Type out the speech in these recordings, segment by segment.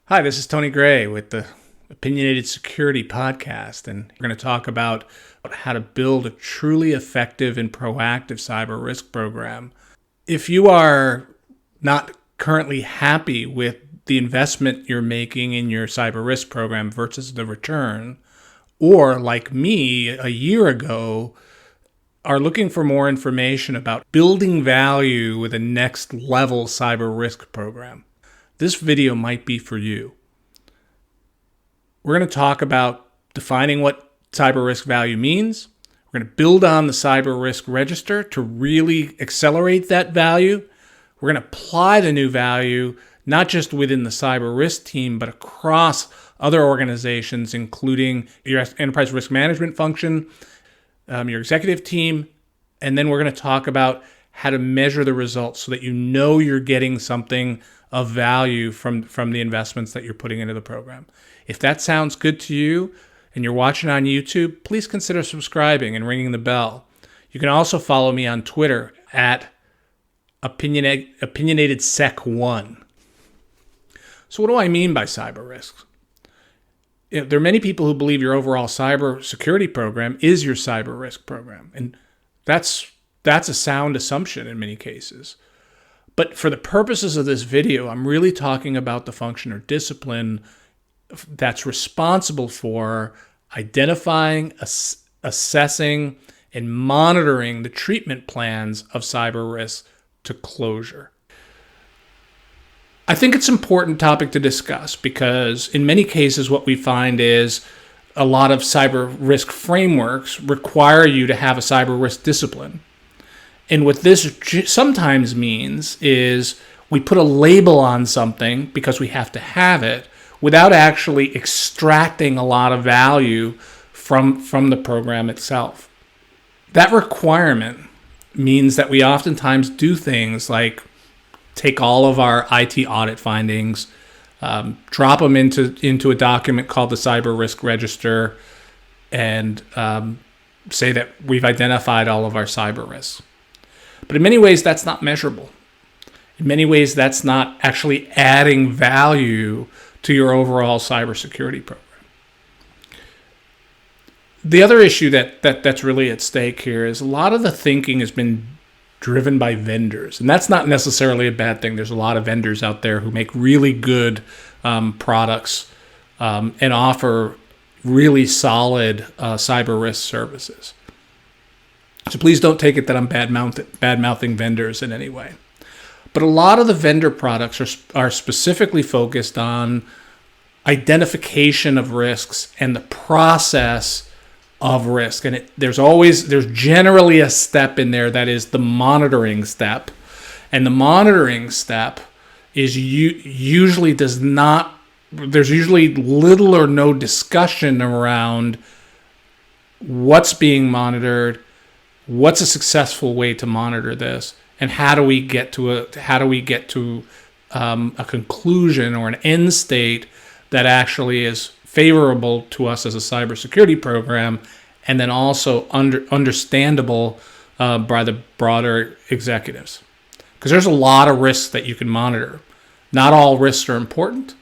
Hi, this is Tony Gray with the Opinionated Security Podcast, and we're going to talk about how to build a truly effective and proactive cyber risk program. If you are not currently happy with the investment you're making in your cyber risk program versus the return, or like me a year ago, are looking for more information about building value with a next level cyber risk program, this video might be for you. We're going to talk about defining what cyber risk value means. We're going to build on the cyber risk register to really accelerate that value. We're going to apply the new value not just within the cyber risk team, but across other organizations, including your enterprise risk management function, your executive team, and then we're going to talk about how to measure the results so that you know you're getting something of value from the investments that you're putting into the program. If that sounds good to you and you're watching on YouTube, please consider subscribing and ringing the bell. You can also follow me on Twitter at OpinionatedSec1. So what do I mean by cyber risks? There are many people who believe your overall cyber security program is your cyber risk program. And that's a sound assumption in many cases. But for the purposes of this video, I'm really talking about the function or discipline that's responsible for identifying, assessing, and monitoring the treatment plans of cyber risks to closure. I think it's an important topic to discuss because in many cases what we find is a lot of cyber risk frameworks require you to have a cyber risk discipline. And what this sometimes means is we put a label on something because we have to have it without actually extracting a lot of value from the program itself. That requirement means that we oftentimes do things like take all of our IT audit findings, drop them into a document called the Cyber Risk Register, and say that we've identified all of our cyber risks. But in many ways, that's not measurable. In many ways, that's not actually adding value to your overall cybersecurity program. The other issue that's really at stake here is a lot of the thinking has been driven by vendors. And that's not necessarily a bad thing. There's a lot of vendors out there who make really good products and offer really solid cyber risk services. So please don't take it that I'm bad-mouthing vendors in any way. But a lot of the vendor products are specifically focused on identification of risks and the process of risk. And there's generally a step in there that is the monitoring step. And the monitoring step is usually there's usually little or no discussion around what's being monitored, what's a successful way to monitor this, and how do we get to a conclusion or an end state that actually is favorable to us as a cybersecurity program, and then also understandable by the broader executives. Because there's a lot of risks that you can monitor. Not all risks are important.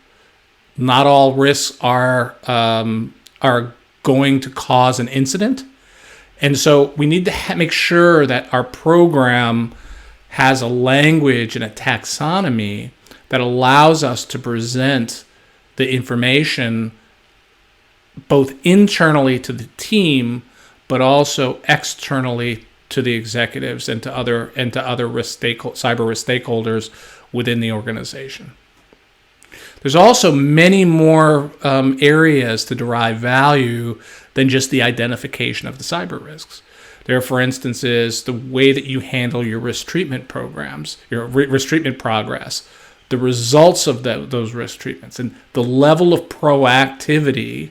Not all risks are going to cause an incident. And so we need to make sure that our program has a language and a taxonomy that allows us to present the information both internally to the team, but also externally to the executives and to other cyber risk stakeholders within the organization. There's also many more areas to derive value than just the identification of the cyber risks. There, for instance, is the way that you handle your risk treatment programs, your risk treatment progress, the results of those risk treatments, and the level of proactivity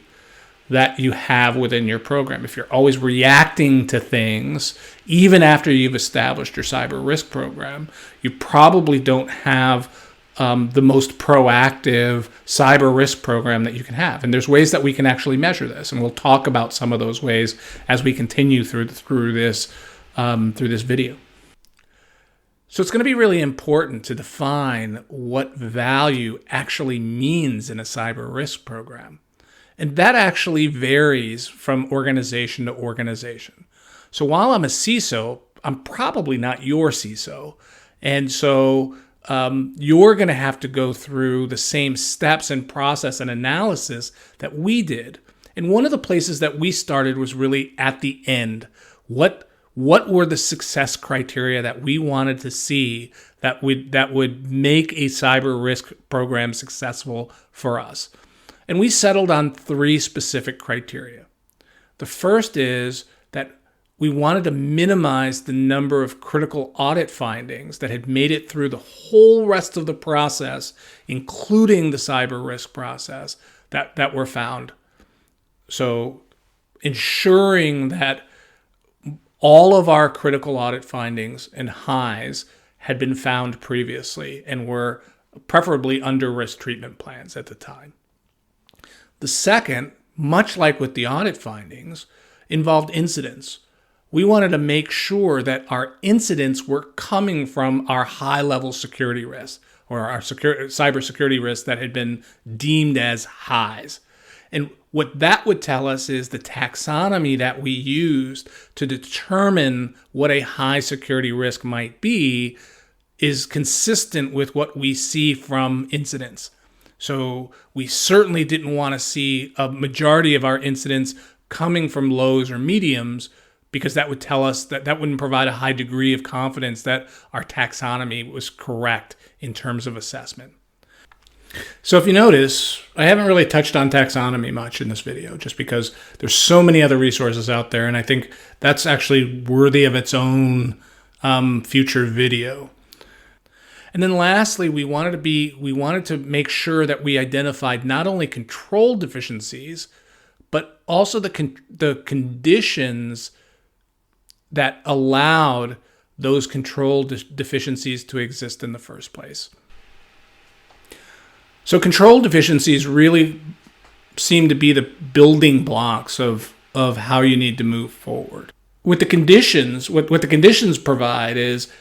that you have within your program. If you're always reacting to things, even after you've established your cyber risk program, you probably don't have the most proactive cyber risk program that you can have. And there's ways that we can actually measure this, and we'll talk about some of those ways as we continue through this video. So it's going to be really important to define what value actually means in a cyber risk program. And that actually varies from organization to organization. So while I'm a CISO, I'm probably not your CISO. And so you're going to have to go through the same steps and process and analysis that we did. And one of the places that we started was really at the end. What were the success criteria that we wanted to see that would make a cyber risk program successful for us? And we settled on 3 specific criteria. The first is that we wanted to minimize the number of critical audit findings that had made it through the whole rest of the process, including the cyber risk process, that were found. So ensuring that all of our critical audit findings and highs had been found previously and were preferably under risk treatment plans at the time. The second, much like with the audit findings, involved incidents. We wanted to make sure that our incidents were coming from our high-level security risks or our cybersecurity risks that had been deemed as highs. And what that would tell us is the taxonomy that we used to determine what a high security risk might be is consistent with what we see from incidents. So we certainly didn't want to see a majority of our incidents coming from lows or mediums, because that would tell us that wouldn't provide a high degree of confidence that our taxonomy was correct in terms of assessment. So if you notice, I haven't really touched on taxonomy much in this video, just because there's so many other resources out there, and I think that's actually worthy of its own future video. And then lastly, we wanted to make sure that we identified not only control deficiencies, but also the conditions that allowed those control deficiencies to exist in the first place. So control deficiencies really seem to be the building blocks of how you need to move forward. With the conditions, what the conditions provide is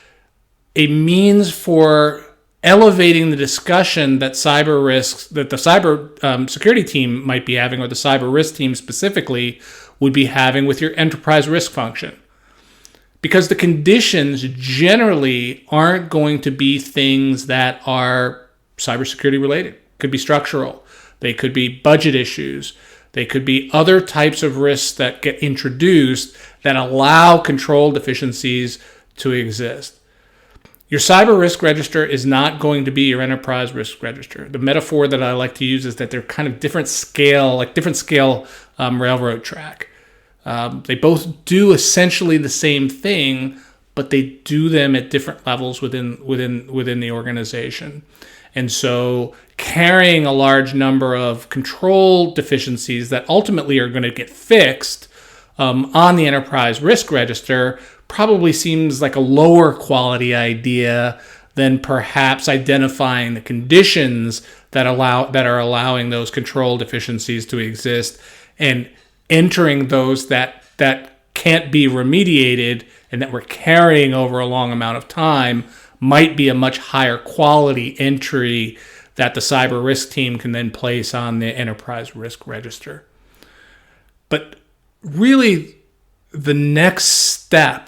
a means for elevating the discussion that cyber risks, that the cyber security team might be having, or the cyber risk team specifically would be having with your enterprise risk function. Because the conditions generally aren't going to be things that are cybersecurity related. Could be structural. They could be budget issues. They could be other types of risks that get introduced that allow control deficiencies to exist. Your cyber risk register is not going to be your enterprise risk register. The metaphor that I like to use is that they're kind of different scale railroad track. They both do essentially the same thing, but they do them at different levels within the organization. And so carrying a large number of control deficiencies that ultimately are going to get fixed on the enterprise risk register probably seems like a lower quality idea than perhaps identifying the conditions that are allowing those control deficiencies to exist and entering those that can't be remediated and that we're carrying over a long amount of time might be a much higher quality entry that the cyber risk team can then place on the enterprise risk register. But really, the next step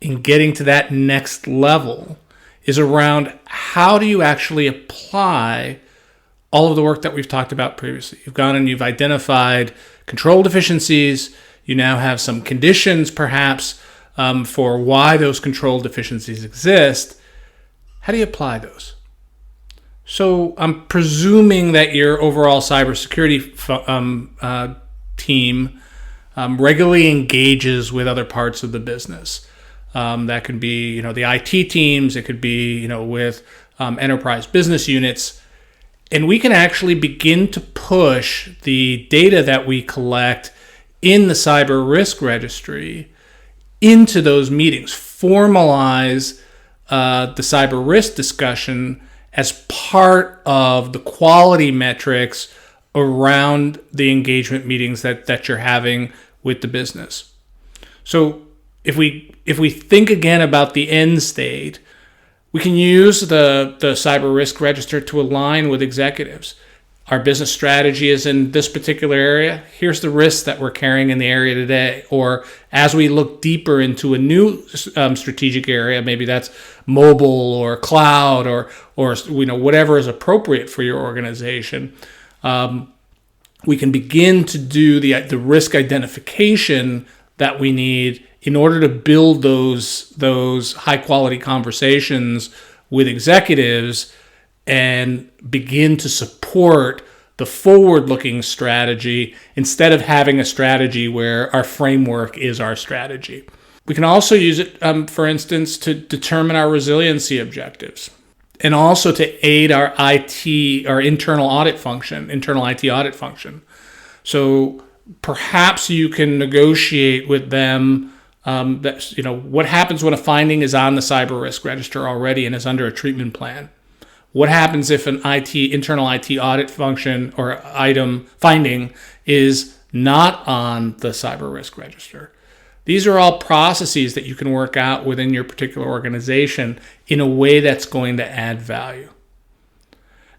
in getting to that next level is around how do you actually apply all of the work that we've talked about previously. You've gone and you've identified control deficiencies. You now have some conditions, perhaps, for why those control deficiencies exist. How do you apply those? So I'm presuming that your overall cybersecurity team regularly engages with other parts of the business. That could be, the IT teams. It could be, with enterprise business units. And we can actually begin to push the data that we collect in the cyber risk registry into those meetings, formalize the cyber risk discussion as part of the quality metrics around the engagement meetings that you're having with the business. So if we think again about the end state, We can use the cyber risk register to align with executives. Our business strategy is in this particular area. Here's the risks that we're carrying in the area today. Or as we look deeper into a new strategic area, maybe that's mobile or cloud or whatever is appropriate for your organization, we can begin to do the risk identification that we need in order to build those high quality conversations with executives and begin to support the forward-looking strategy instead of having a strategy where our framework is our strategy. We can also use it, for instance, to determine our resiliency objectives and also to aid our internal IT audit function. So perhaps you can negotiate with them what happens when a finding is on the cyber risk register already and is under a treatment plan. What happens if an internal IT audit function or finding is not on the cyber risk register? These are all processes that you can work out within your particular organization in a way that's going to add value.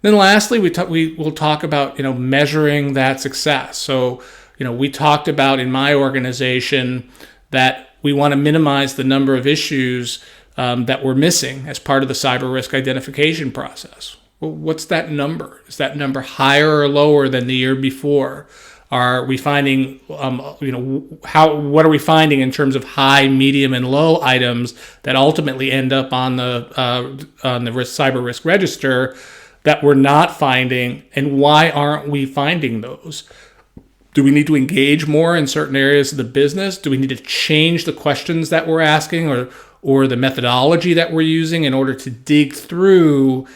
Then lastly, we'll talk about measuring that success. So we talked about in my organization that we want to minimize the number of issues that we're missing as part of the cyber risk identification process. Well, what's that number? Is that number higher or lower than the year before? Are we finding, what are we finding in terms of high, medium, and low items that ultimately end up on the cyber risk register that we're not finding, and why aren't we finding those? Do we need to engage more in certain areas of the business? Do we need to change the questions that we're asking or the methodology that we're using in order to dig through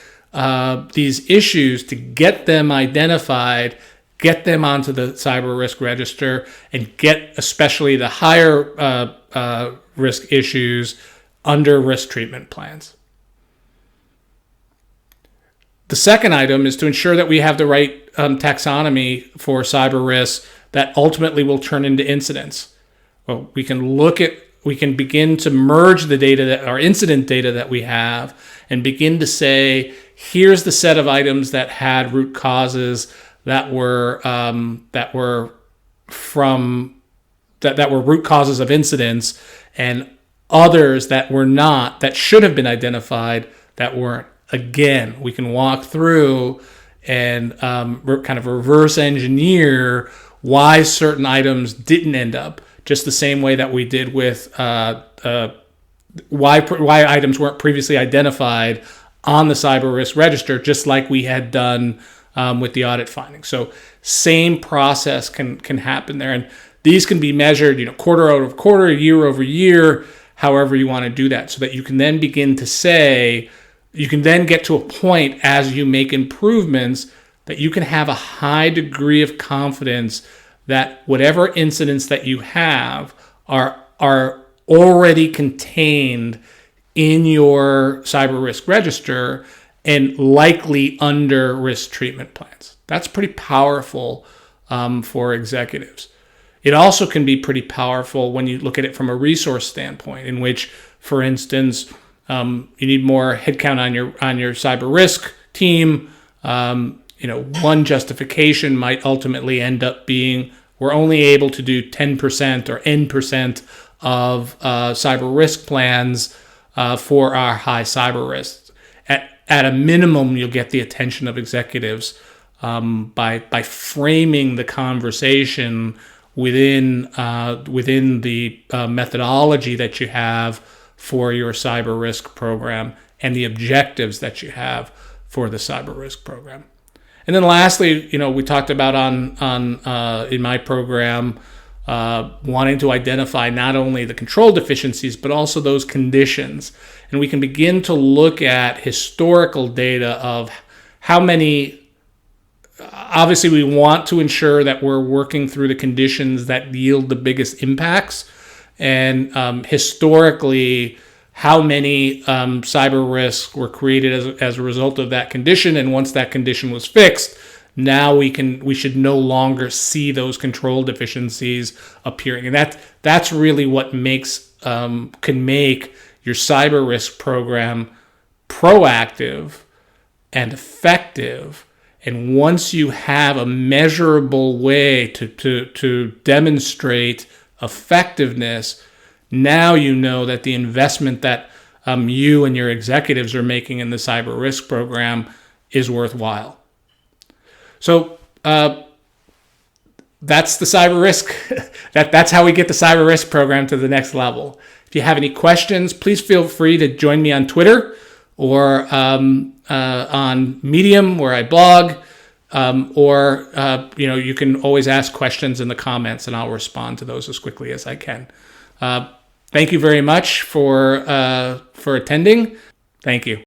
these issues to get them identified, get them onto the cyber risk register, and get especially the higher risk issues under risk treatment plans? The second item is to ensure that we have the right taxonomy for cyber risks that ultimately will turn into incidents. Well, we can begin to merge the data, our incident data that we have, and begin to say, here's the set of items that had root causes that were root causes of incidents, and others that were not, that should have been identified, that weren't. Again, we can walk through and kind of reverse engineer why certain items didn't end up, just the same way that we did with why items weren't previously identified on the cyber risk register, just like we had done with the audit findings. So same process can happen there. And these can be measured, quarter over quarter, year over year, however you want to do that, so that you can then begin to say, you can then get to a point as you make improvements that you can have a high degree of confidence that whatever incidents that you have are already contained in your cyber risk register and likely under risk treatment plans. That's pretty powerful for executives. It also can be pretty powerful when you look at it from a resource standpoint, in which, for instance, you need more headcount on your cyber risk team. One justification might ultimately end up being we're only able to do 10% or N% of cyber risk plans for our high cyber risks. At a minimum, you'll get the attention of executives by framing the conversation within the methodology that you have for your cyber risk program and the objectives that you have for the cyber risk program. And then lastly, we talked about in my program wanting to identify not only the control deficiencies, but also those conditions. And we can begin to look at historical data of how many. Obviously, we want to ensure that we're working through the conditions that yield the biggest impacts. And historically, how many cyber risks were created as a result of that condition. And once that condition was fixed, now we should no longer see those control deficiencies appearing. And that's really what can make your cyber risk program proactive and effective. And once you have a measurable way to demonstrate effectiveness, now you know that the investment that you and your executives are making in the cyber risk program is worthwhile. So that's the cyber risk. That's how we get the cyber risk program to the next level. If you have any questions, please feel free to join me on Twitter or on Medium, where I blog, or you can always ask questions in the comments, and I'll respond to those as quickly as I can. Thank you very much for attending. Thank you.